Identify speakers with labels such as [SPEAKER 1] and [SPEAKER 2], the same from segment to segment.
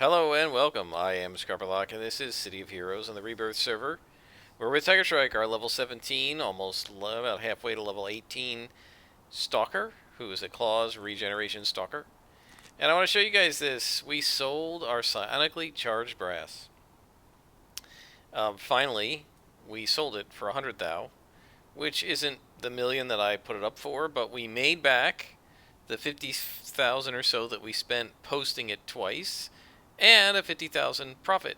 [SPEAKER 1] Hello and welcome. I am Scarperlock, and this is City of Heroes on the Rebirth server. We're with Tiger Shrike, our level 17, almost about halfway to level 18 Stalker, who is a Claws Regeneration Stalker. And I want to show you guys this. We sold our psionically charged brass. Finally, we sold it for 100 thou, which isn't the million that I put it up for, but we made back the 50,000 or so that we spent posting it twice, and a 50,000 profit.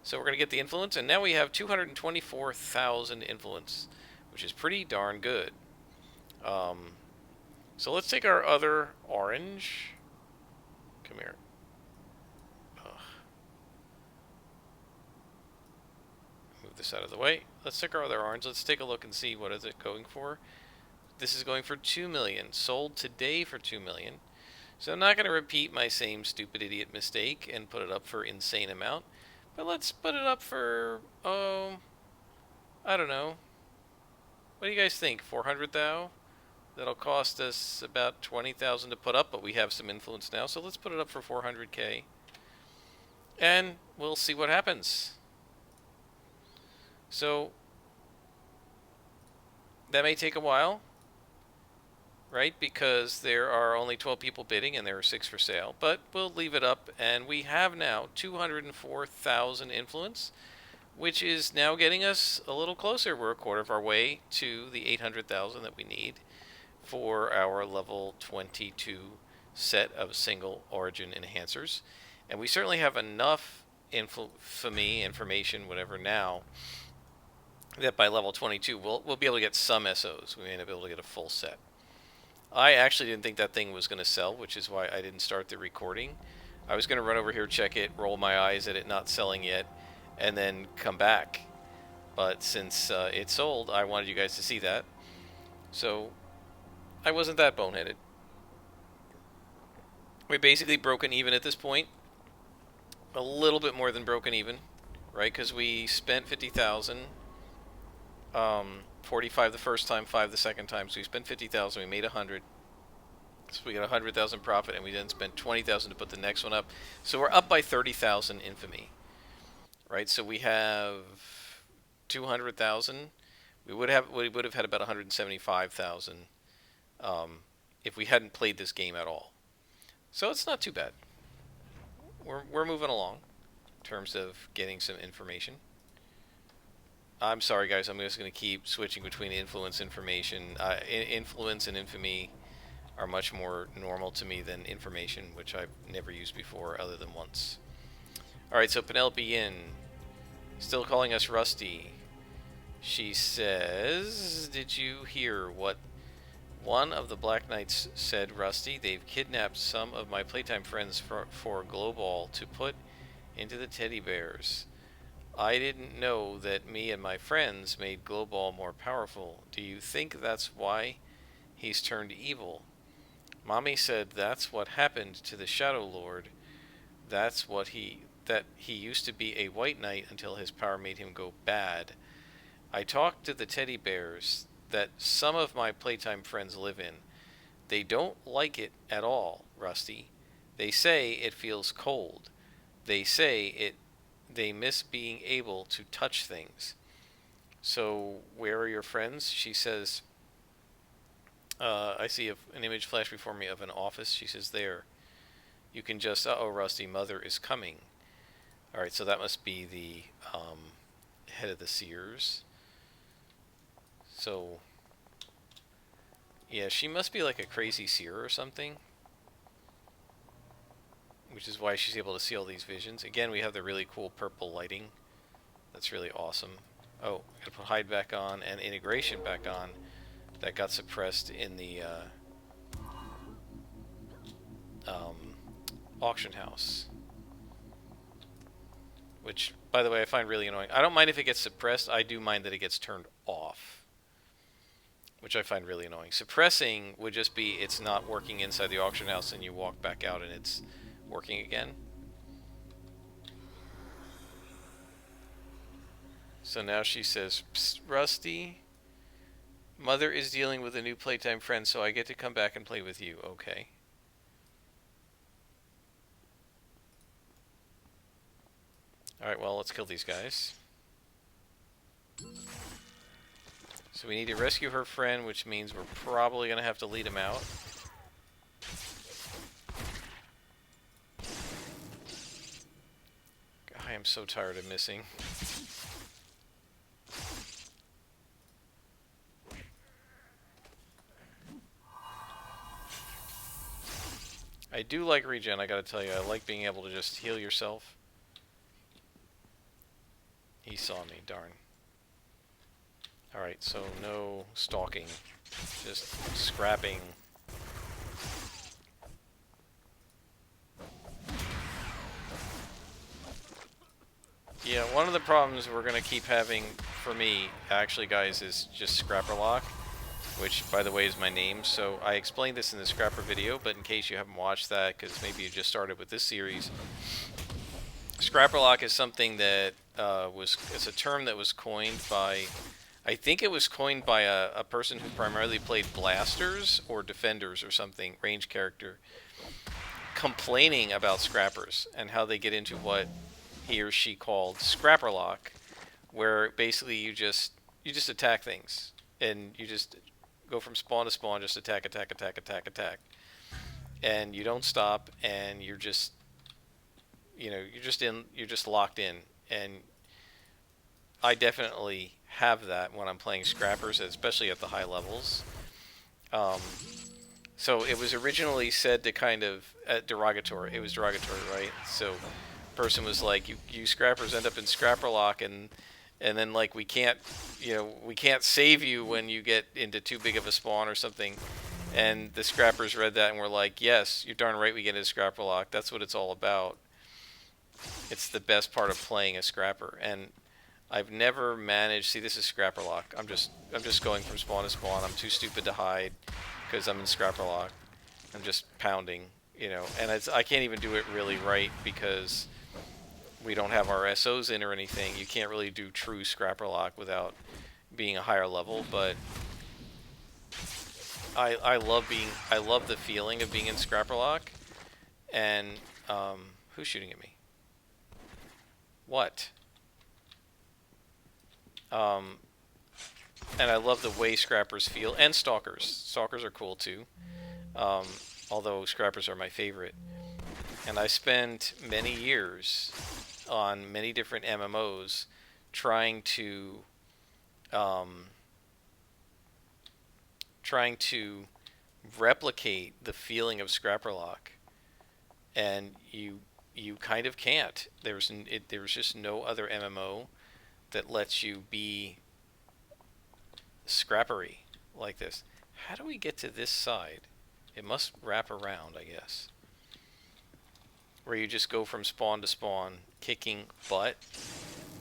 [SPEAKER 1] So we're going to get the influence, and now we have 224,000 influence, which is pretty darn good. So let's take our other orange. Come here. Ugh. Move this out of the way. Let's take our other orange. Let's take a look and see what is it going for. This is going for 2 million. Sold today for 2 million. So I'm not going to repeat my same stupid idiot mistake and put it up for insane amount. But let's put it up for, I don't know. What do you guys think? 400 thou? That'll cost us about 20,000 to put up, but we have some influence now. So let's put it up for 400k. And we'll see what happens. So that may take a while, right? Because there are only 12 people bidding and there are 6 for sale. But we'll leave it up, and we have now 204,000 influence, which is now getting us a little closer. We're a quarter of our way to the 800,000 that we need for our level 22 set of single origin enhancers. And we certainly have enough infamy, information, whatever now, that by level 22 we'll be able to get some SOs. We may not be able to get a full set. I actually didn't think that thing was going to sell, which is why I didn't start the recording. I was going to run over here, check it, roll my eyes at it not selling yet, and then come back. But since it sold, I wanted you guys to see that. So I wasn't that boneheaded. We're basically broken even at this point. A little bit more than broken even, right? Because we spent 50,000. 45 the first time, 5 the second time. So we spent 50,000, we made 100. So we got 100,000 profit, and we then spent 20,000 to put the next one up. So we're up by 30,000 infamy, right? So we have 200,000. We would have had about 175,000 if we hadn't played this game at all. So it's not too bad. We're moving along in terms of getting some information. I'm sorry, guys. I'm just going to keep switching between influence information. Influence and infamy are much more normal to me than information, which I've never used before other than once. Alright, so Penelope Yin, still calling us Rusty. She says, did you hear what one of the Black Knights said, Rusty? They've kidnapped some of my playtime friends for Global to put into the teddy bears. I didn't know that me and my friends made Global more powerful. Do you think that's why he's turned evil? Mommy said that's what happened to the Shadow Lord. That he used to be a white knight until his power made him go bad. I talked to the teddy bears that some of my playtime friends live in. They don't like it at all, Rusty. They say it feels cold. They say they miss being able to touch things. So, where are your friends? She says, I see an image flash before me of an office. She says, there. You can just, uh-oh, Rusty, Mother is coming. Alright, so that must be the head of the Seers. So, yeah, she must be like a crazy seer or something, which is why she's able to see all these visions. Again, we have the really cool purple lighting. That's really awesome. Oh, I gotta put hide back on and integration back on. That got suppressed in the auction house. Which, by the way, I find really annoying. I don't mind if it gets suppressed. I do mind that it gets turned off, which I find really annoying. Suppressing would just be it's not working inside the auction house and you walk back out and it's working again. So now she says, Psst, Rusty, Mother is dealing with a new playtime friend, so I get to come back and play with you. Okay. Alright, well, let's kill these guys. So we need to rescue her friend, which means we're probably going to have to lead him out. I am so tired of missing. I do like regen, I gotta tell you. I like being able to just heal yourself. He saw me, darn. Alright, so no stalking. Just scrapping. Yeah, one of the problems we're going to keep having, for me, actually, guys, is just Scrapper Lock, which, by the way, is my name. So I explained this in the Scrapper video, but in case you haven't watched that, because maybe you just started with this series, Scrapper Lock is something that it's a term that was coined by, I think it was coined by a person who primarily played blasters or defenders or something, range character, complaining about scrappers and how they get into what he or she called Scrapper Lock, where basically you just attack things and you just go from spawn to spawn, just attack, attack, attack, attack, attack, and you don't stop, and you're just, you know, you're just locked in. And I definitely have that when I'm playing scrappers, especially at the high levels. So it was originally said to kind of derogatory. It was derogatory, right? So person was like, you scrappers end up in Scrapper Lock, and then like we can't save you when you get into too big of a spawn or something. And the scrappers read that and were like, yes, you're darn right we get into Scrapper Lock. That's what it's all about. It's the best part of playing a scrapper. And I've never managed, see, this is Scrapper Lock. I'm just going from spawn to spawn. I'm too stupid to hide because I'm in Scrapper Lock. I'm just pounding, you know, and I can't even do it really right because we don't have our SOs in or anything. You can't really do true Scrapper Lock without being a higher level, but I love the feeling of being in Scrapper Lock. And who's shooting at me? What? And I love the way scrappers feel, and stalkers. Stalkers are cool too, although scrappers are my favorite. And I spent many years on many different MMOs trying to replicate the feeling of Scrapper Lock, and you kind of can't. There's just no other MMO that lets you be scrappery like this. How do we get to this side? It must wrap around, I guess. Where you just go from spawn to spawn, kicking butt,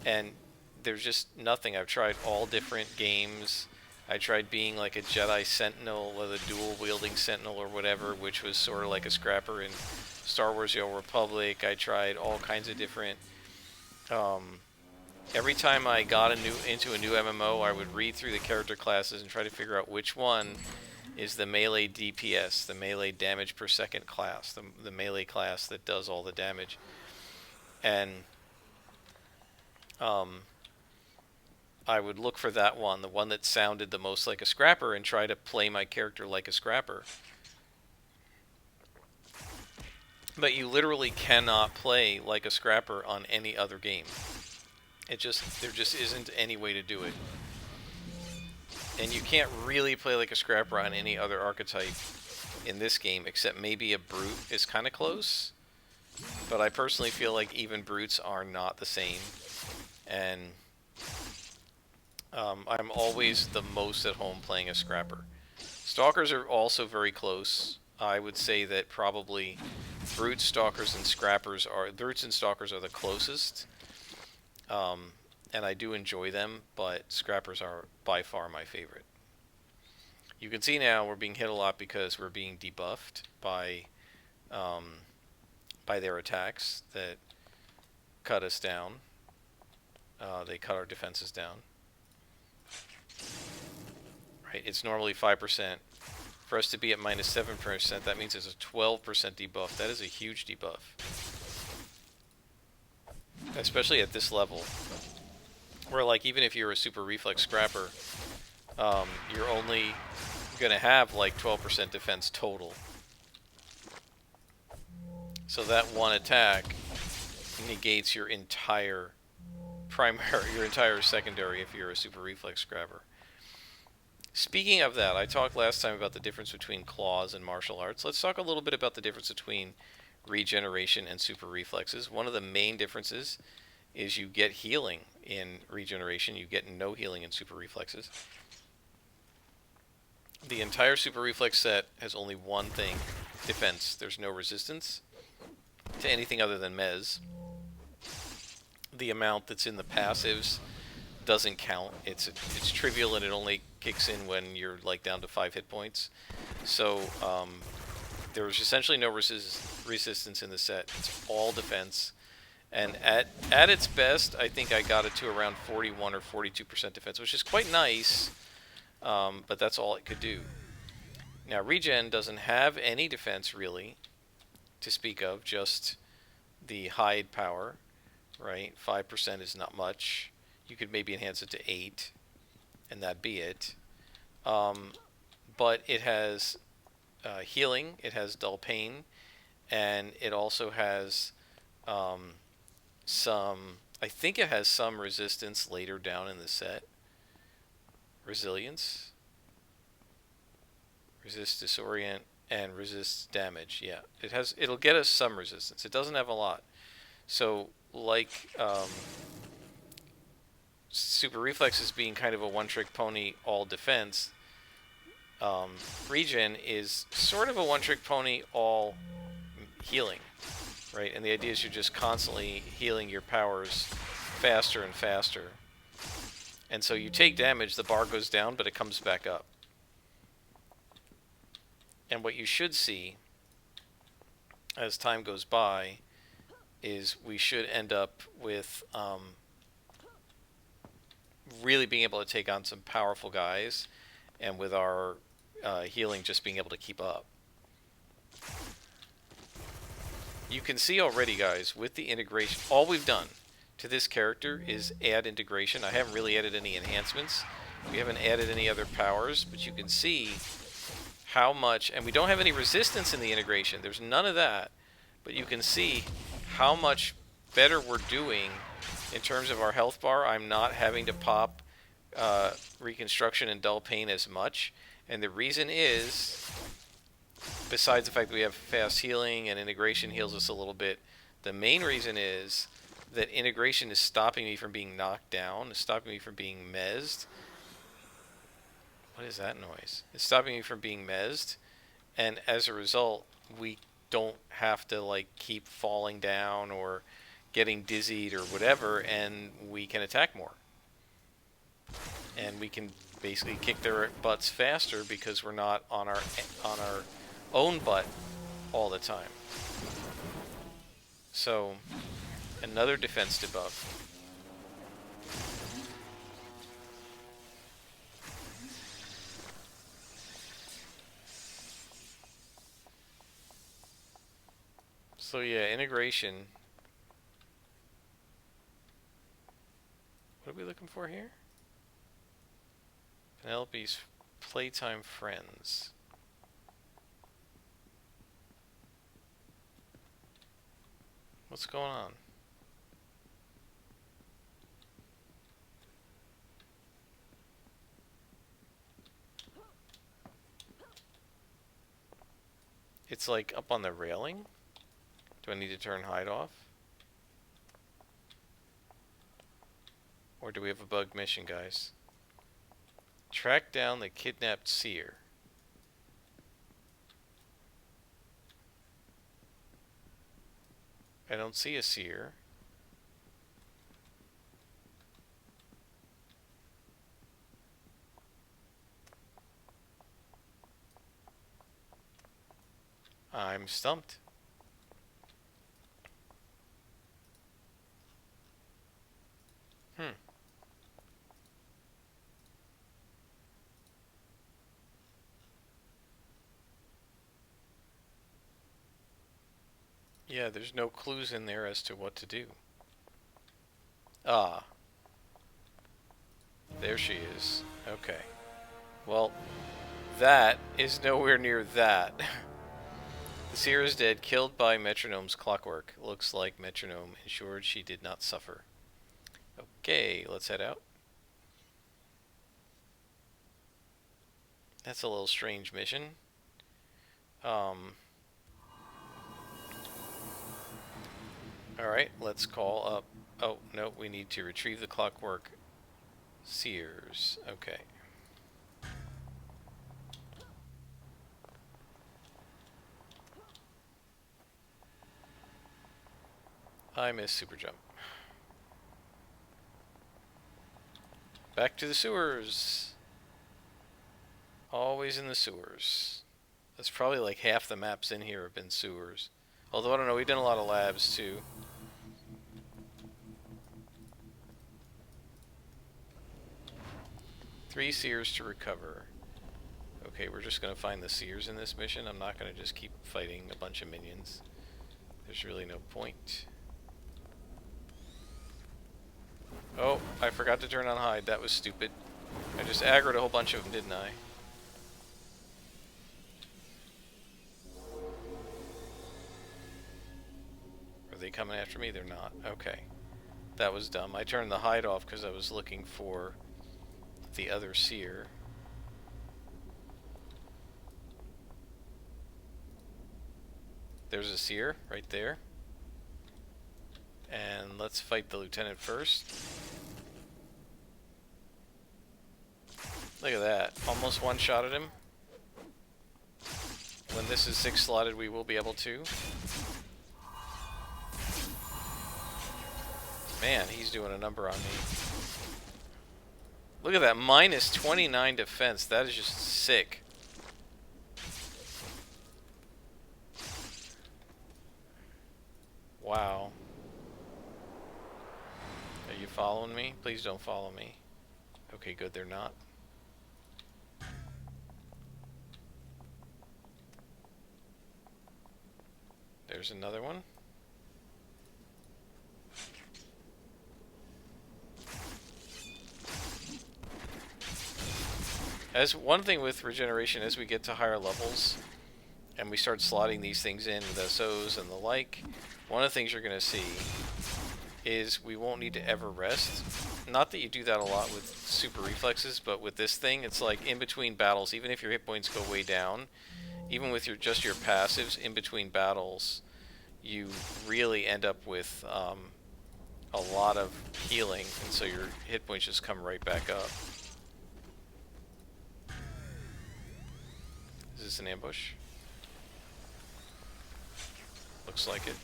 [SPEAKER 1] and there's just nothing. I've tried all different games. I tried being like a Jedi Sentinel with a dual-wielding Sentinel or whatever, which was sort of like a scrapper in Star Wars: The Old Republic. I tried all kinds of different... every time I got into a new MMO, I would read through the character classes and try to figure out which one is the melee DPS, the melee damage per second class, the melee class that does all the damage. And I would look for that one, the one that sounded the most like a scrapper, and try to play my character like a scrapper. But you literally cannot play like a scrapper on any other game. There just isn't any way to do it. And you can't really play like a scrapper on any other archetype in this game, except maybe a brute is kind of close. But I personally feel like even brutes are not the same. And I'm always the most at home playing a scrapper. Stalkers are also very close. I would say that probably brutes, stalkers, and scrappers brutes and stalkers are the closest. And I do enjoy them, but scrappers are by far my favorite. You can see now we're being hit a lot because we're being debuffed by their attacks that cut us down. They cut our defenses down. Right, it's normally 5%. For us to be at minus 7%, that means it's a 12% debuff. That is a huge debuff. especially at this level, where like even if you're a super reflex scrapper, you're only gonna have like 12% defense total. So that one attack negates your entire primary, your entire secondary if you're a super reflex scrapper. Speaking of that, I talked last time about the difference between claws and martial arts. Let's talk a little bit about the difference between regeneration and super reflexes. One of the main differences is you get healing in regeneration. You get no healing in super reflexes. The entire super reflex set has only one thing: defense. There's no resistance to anything other than mez. The amount that's in the passives doesn't count. It's trivial, and it only kicks in when you're like down to 5 hit points. So there was essentially no resistance in the set. It's all defense, and at its best, I think I got it to around 41 or 42% defense, which is quite nice. But that's all it could do. Now regen doesn't have any defense really to speak of, just the hide power, right? 5% is not much. You could maybe enhance it to 8, and that'd be it. But it has healing, it has dull pain, and it also has some, I think it has some resistance later down in the set. Resilience, resist disorient, and resist damage. Yeah, it'll get us some resistance. It doesn't have a lot. So like super reflexes being kind of a one-trick pony, all defense, regen is sort of a one-trick pony, all healing, right? And the idea is you're just constantly healing your powers faster and faster. And so you take damage, the bar goes down, but it comes back up. And what you should see as time goes by is we should end up with really being able to take on some powerful guys, and with our healing just being able to keep up. You can see already, guys, with the integration, all we've done to this character is add integration. I haven't really added any enhancements. We haven't added any other powers, but you can see how much, and we don't have any resistance in the integration. There's none of that, but you can see how much better we're doing in terms of our health bar. I'm not having to pop reconstruction and dull pain as much, and the reason is, besides the fact that we have fast healing and integration heals us a little bit, the main reason is that integration is stopping me from being knocked down, is stopping me from being mezzed. What is that noise? It's stopping me from being mezzed, and as a result, we don't have to like keep falling down or getting dizzied or whatever, and we can attack more. And we can basically kick their butts faster because we're not on our own butt all the time. So, another defense debuff. So yeah, integration. What are we looking for here? Penelope's playtime friends. What's going on? It's like up on the railing? Do I need to turn hide off? Or do we have a bug mission, guys? Track down the kidnapped seer. I don't see a seer. I'm stumped. Yeah, there's no clues in there as to what to do. Ah, there she is. Okay. Well, that is nowhere near that. The seer is dead, killed by Metronome's clockwork. Looks like Metronome ensured she did not suffer. Okay, let's head out. That's a little strange mission. Alright, let's call up... Oh, no, we need to retrieve the clockwork seers. Okay. I miss Super Jump. Back to the sewers. Always in the sewers. That's probably like half the maps in here have been sewers. Although, I don't know, we've done a lot of labs too. Three seers to recover. Okay, we're just going to find the seers in this mission. I'm not going to just keep fighting a bunch of minions. There's really no point. Oh, I forgot to turn on hide. That was stupid. I just aggroed a whole bunch of them, didn't I? Are they coming after me? They're not. Okay. That was dumb. I turned the hide off because I was looking for the other seer. There's a seer right there. And let's fight the lieutenant first. Look at that. Almost one-shotted him. When this is 6 slotted, we will be able to. Man, he's doing a number on me. Look at that. Minus 29 defense. That is just sick. Wow. Are you following me? Please don't follow me. Okay, good. They're not. There's another one. As one thing with regeneration, as we get to higher levels and we start slotting these things in with SOs and the like, one of the things you're going to see is we won't need to ever rest. Not that you do that a lot with super reflexes, but with this thing, it's like in between battles, even if your hit points go way down, even with your just your passives in between battles, you really end up with a lot of healing, and so your hit points just come right back up. Is this an ambush? Looks like it.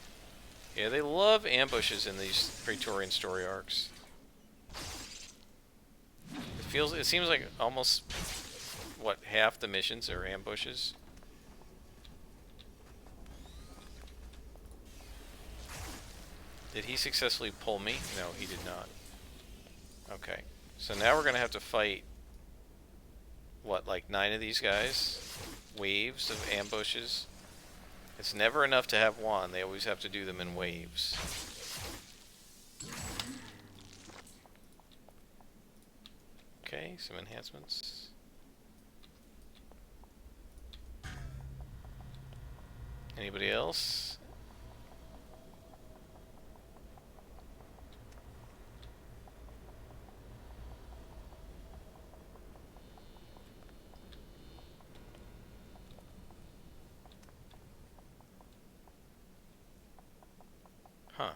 [SPEAKER 1] Yeah, they love ambushes in these Praetorian story arcs. It seems like almost, what, half the missions are ambushes. Did he successfully pull me? No, he did not. Okay, so now we're gonna have to fight, what, like 9 of these guys? Waves of ambushes. It's never enough to have one. They always have to do them in waves. Okay, some enhancements. Anybody else? Huh.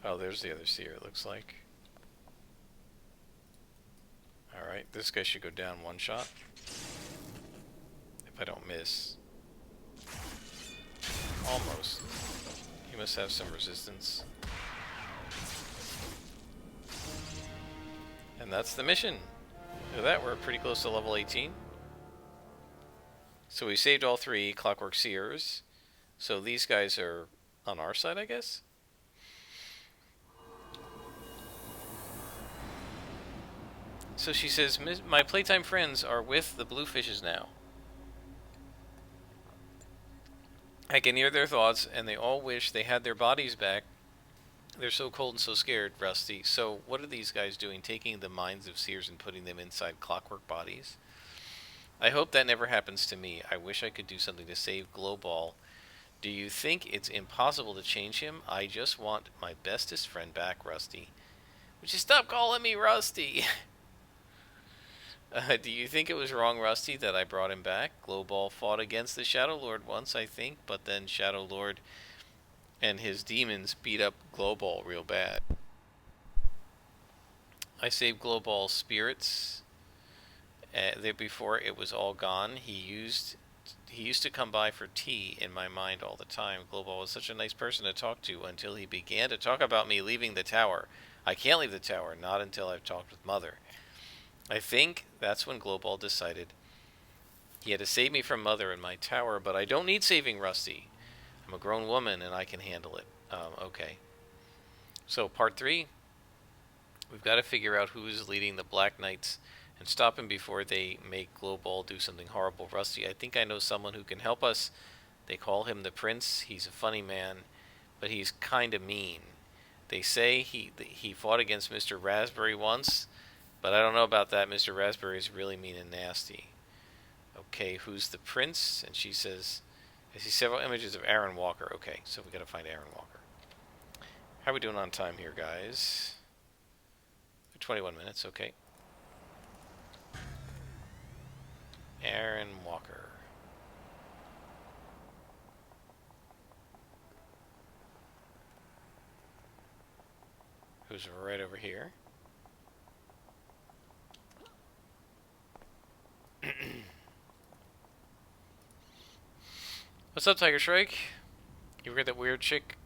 [SPEAKER 1] Oh, there's the other seer, it looks like. Alright, this guy should go down one shot. If I don't miss. Almost. He must have some resistance. And that's the mission. Look at that, we're pretty close to level 18. So we saved all 3 Clockwork Seers. So these guys are on our side, I guess? So she says, my playtime friends are with the Bluefishes now. I can hear their thoughts, and they all wish they had their bodies back They're so cold and so scared, Rusty. So what are these guys doing? Taking the minds of seers and putting them inside clockwork bodies? I hope that never happens to me. I wish I could do something to save Glowball. Do you think it's impossible to change him? I just want my bestest friend back, Rusty. Would you stop calling me Rusty? Do you think it was wrong, Rusty, that I brought him back? Glowball fought against the Shadow Lord once, I think, but then Shadow Lord and his demons beat up Glowball real bad. I saved Glowball's spirits before it was all gone. He used to come by for tea in my mind all the time. Glowball was such a nice person to talk to until he began to talk about me leaving the tower. I can't leave the tower, not until I've talked with Mother. I think that's when Glowball decided he had to save me from Mother and my tower, but I don't need saving, Rusty. I'm a grown woman and I can handle it. Okay. So, part 3. We've got to figure out who is leading the Black Knights and stop him before they make Glowball do something horrible. Rusty, I think I know someone who can help us. They call him the Prince. He's a funny man, but he's kind of mean. They say he fought against Mr. Raspberry once, but I don't know about that. Mr. Raspberry is really mean and nasty. Okay, who's the Prince? And she says, I see several images of Aaron Walker. Okay, so we got to find Aaron Walker. How are we doing on time here, guys? 21 minutes, okay. Aaron Walker. Who's right over here. What's up, Tiger Shrike? You forget that weird chick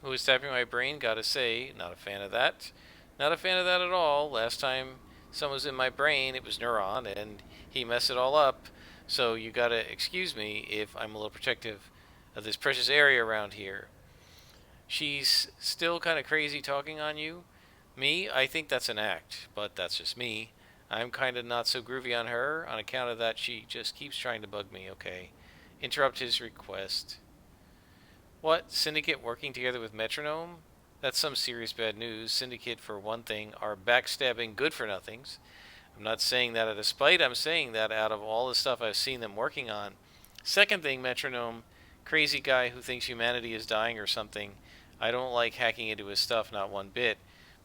[SPEAKER 1] who was tapping my brain? Gotta say, not a fan of that. Not a fan of that at all. Last time someone was in my brain, it was Neuron, and he messed it all up. So you gotta excuse me if I'm a little protective of this precious area around here. She's still kind of crazy talking on you. Me, I think that's an act, but that's just me. I'm kind of not so groovy on her on account of that she just keeps trying to bug me, okay. Interrupt his request. What? Syndicate working together with Metronome? That's some serious bad news. Syndicate, for one thing, are backstabbing good-for-nothings. I'm not saying that out of spite. I'm saying that out of all the stuff I've seen them working on. Second thing, Metronome, crazy guy who thinks humanity is dying or something. I don't like hacking into his stuff, not one bit.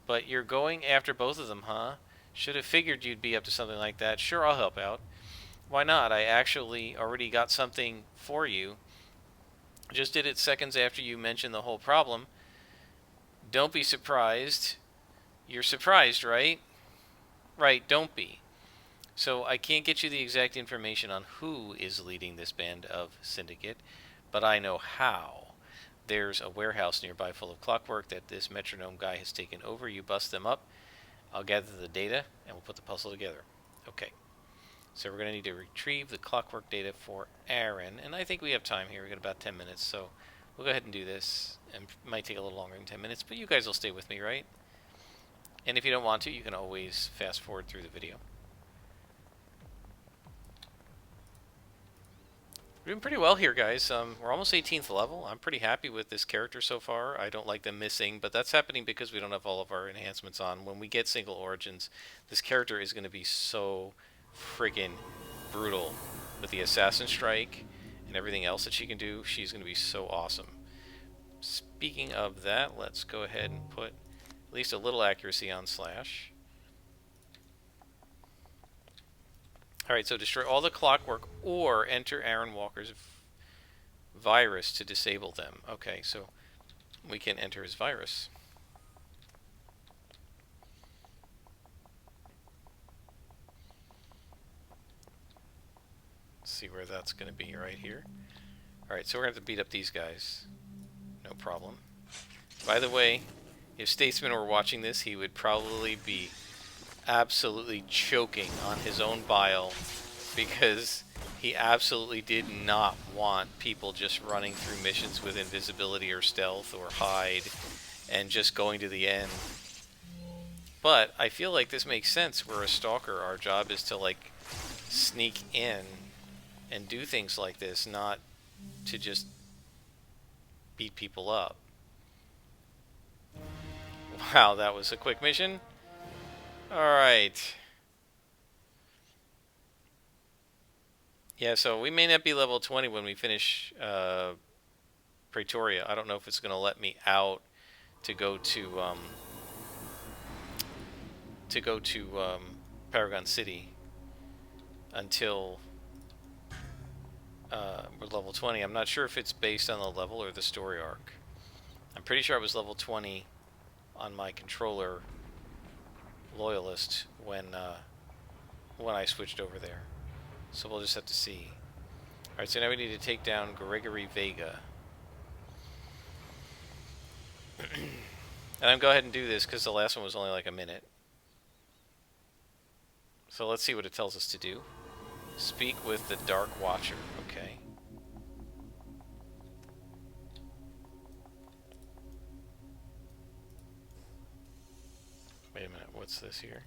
[SPEAKER 1] But you're going after both of them, huh? Should have figured you'd be up to something like that. Sure, I'll help out. Why not? I actually already got something for you. Just did it seconds after you mentioned the whole problem. Don't be surprised. You're surprised, right? Right, don't be. So I can't get you the exact information on who is leading this band of Syndicate, but I know how. There's a warehouse nearby full of clockwork that this Metronome guy has taken over. You bust them up. I'll gather the data, and we'll put the puzzle together. Okay. So we're going to need to retrieve the clockwork data for Aaron, and I think we have time here. We've got about 10 minutes, so we'll go ahead and do this. It might take a little longer than 10 minutes, but you guys will stay with me, right? And if you don't want to, you can always fast forward through the video. We're doing pretty well here, guys. We're almost 18th level. I'm pretty happy with this character so far. I don't like them missing, but that's happening because we don't have all of our enhancements on. When we get single origins, this character is going to be so friggin' brutal with the Assassin Strike and everything else that she can do. She's going to be so awesome. Speaking of that, let's go ahead and put at least a little accuracy on Slash. Alright, so destroy all the clockwork or enter Aaron Walker's virus to disable them. Okay, so we can enter his virus. Let's see where that's going to be right here. Alright, so we're going to have to beat up these guys. No problem. By the way, if Statesman were watching this, he would probably be absolutely choking on his own bile because he absolutely did not want people just running through missions with invisibility or stealth or hide and just going to the end. But I feel like this makes sense. We're a stalker. Our job is to like sneak in and do things like this, not to just beat people up. Wow, that was a quick mission. Alright. Yeah, so we may not be level 20 when we finish Pretoria. I don't know if it's going to let me out to go to Paragon City until we're level 20. I'm not sure if it's based on the level or the story arc. I'm pretty sure I was level 20 on my controller loyalist when I switched over there. So we'll just have to see. Alright, so now we need to take down Gregory Vega. And I'm going to go ahead and do this because the last one was only like a minute. So let's see what it tells us to do. Speak with the Dark Watcher. Okay. Wait a minute, what's this here?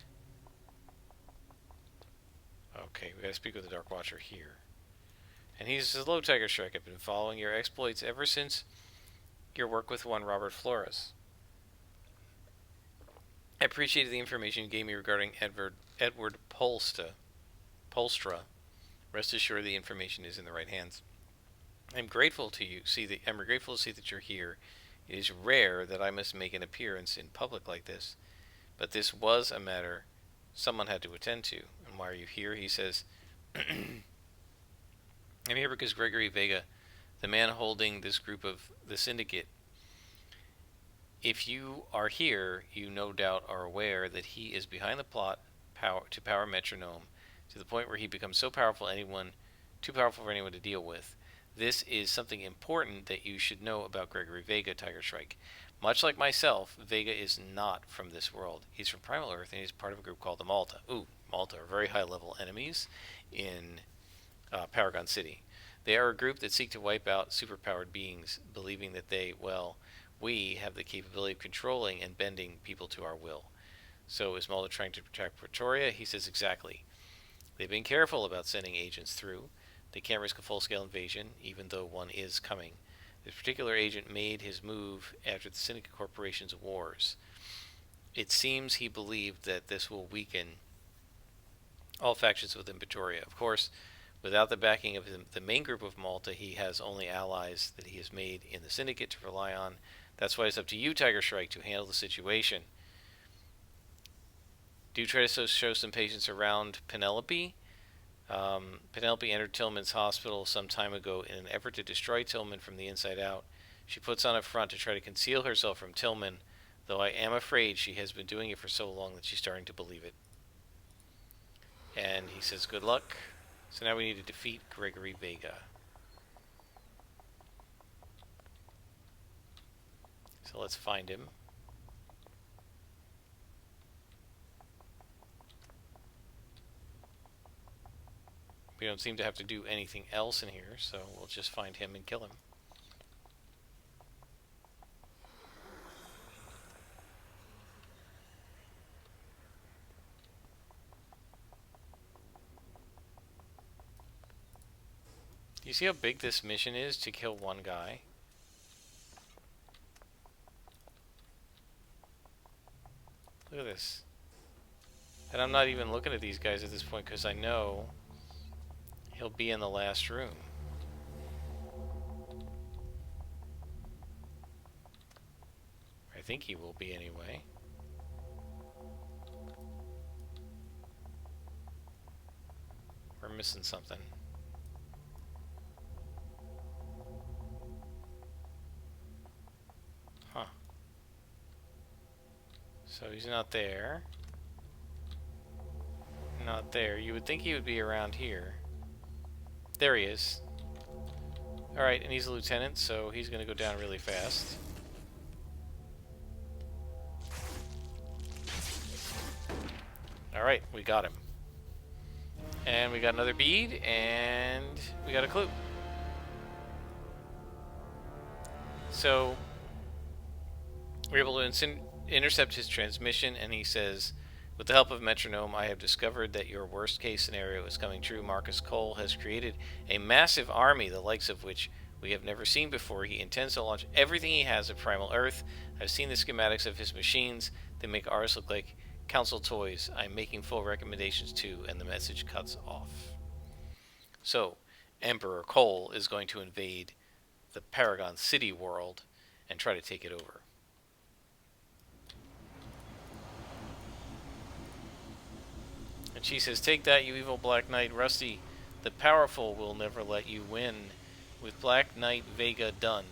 [SPEAKER 1] Okay, we gotta speak with the Dark Watcher here. And he says, "Hello, Tiger Shrike. I've been following your exploits ever since your work with one Robert Flores. I appreciated the information you gave me regarding Edward Polstra. Rest assured the information is in the right hands. I'm grateful to see that you're here. It is rare that I must make an appearance in public like this, but this was a matter someone had to attend to. And why are you here?" He says, "I'm here because Gregory Vega, the man holding this group of the Syndicate. If you are here, you no doubt are aware that he is behind the plot to power Metronome to the point where he becomes too powerful for anyone to deal with. This is something important that you should know about Gregory Vega, Tiger Shrike. Much like myself, Vega is not from this world. He's from Primal Earth, and he's part of a group called the Malta. Ooh, Malta are very high-level enemies in Paragon City. They are a group that seek to wipe out superpowered beings, believing that we have the capability of controlling and bending people to our will. So is Malta trying to protect Pretoria?" He says, "Exactly. They've been careful about sending agents through. They can't risk a full-scale invasion, even though one is coming. This particular agent made his move after the Syndicate Corporation's wars. It seems he believed that this will weaken all factions within Pretoria. Of course, without the backing of the main group of Malta, he has only allies that he has made in the Syndicate to rely on. That's why it's up to you, Tiger Shrike, to handle the situation. Do try to show some patience around Penelope. Penelope entered Tillman's hospital some time ago in an effort to destroy Tillman from the inside out. She puts on a front to try to conceal herself from Tillman, though I am afraid she has been doing it for so long that she's starting to believe it." And he says, "Good luck." So now we need to defeat Gregory Vega. So let's find him. We don't seem to have to do anything else in here, so we'll just find him and kill him. Do you see how big this mission is to kill one guy? Look at this. And I'm not even looking at these guys at this point because I know he'll be in the last room. I think he will be anyway. We're missing something. Huh. So he's not there. Not there. You would think he would be around here. There he is. Alright, and he's a lieutenant, so he's going to go down really fast. Alright, we got him. And we got another bead, and we got a clue. So, we're able to intercept his transmission, and he says, "With the help of Metronome, I have discovered that your worst-case scenario is coming true. Marcus Cole has created a massive army, the likes of which we have never seen before. He intends to launch everything he has at Primal Earth. I've seen the schematics of his machines. They make ours look like council toys. I'm making full recommendations too, and the message cuts off. So, Emperor Cole is going to invade the Paragon City world and try to take it over. And she says, "Take that, you evil Black Knight. Rusty, the powerful will never let you win. With Black Knight Vega done,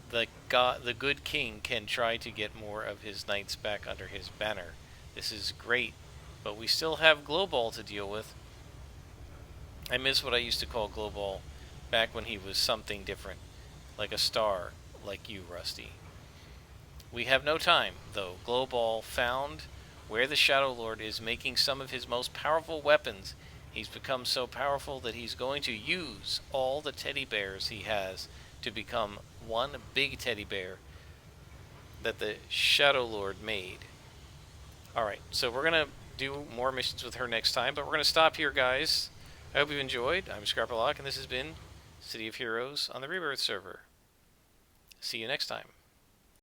[SPEAKER 1] the good king can try to get more of his knights back under his banner. This is great, but we still have Glowball to deal with. I miss what I used to call Glowball back when he was something different, like a star, like you, Rusty. We have no time, though. Glowball found where the Shadow Lord is making some of his most powerful weapons. He's become so powerful that he's going to use all the teddy bears he has to become one big teddy bear that the Shadow Lord made." Alright, so we're going to do more missions with her next time, but we're going to stop here, guys. I hope you've enjoyed. I'm Scrapperlock, and this has been City of Heroes on the Rebirth server. See you next time.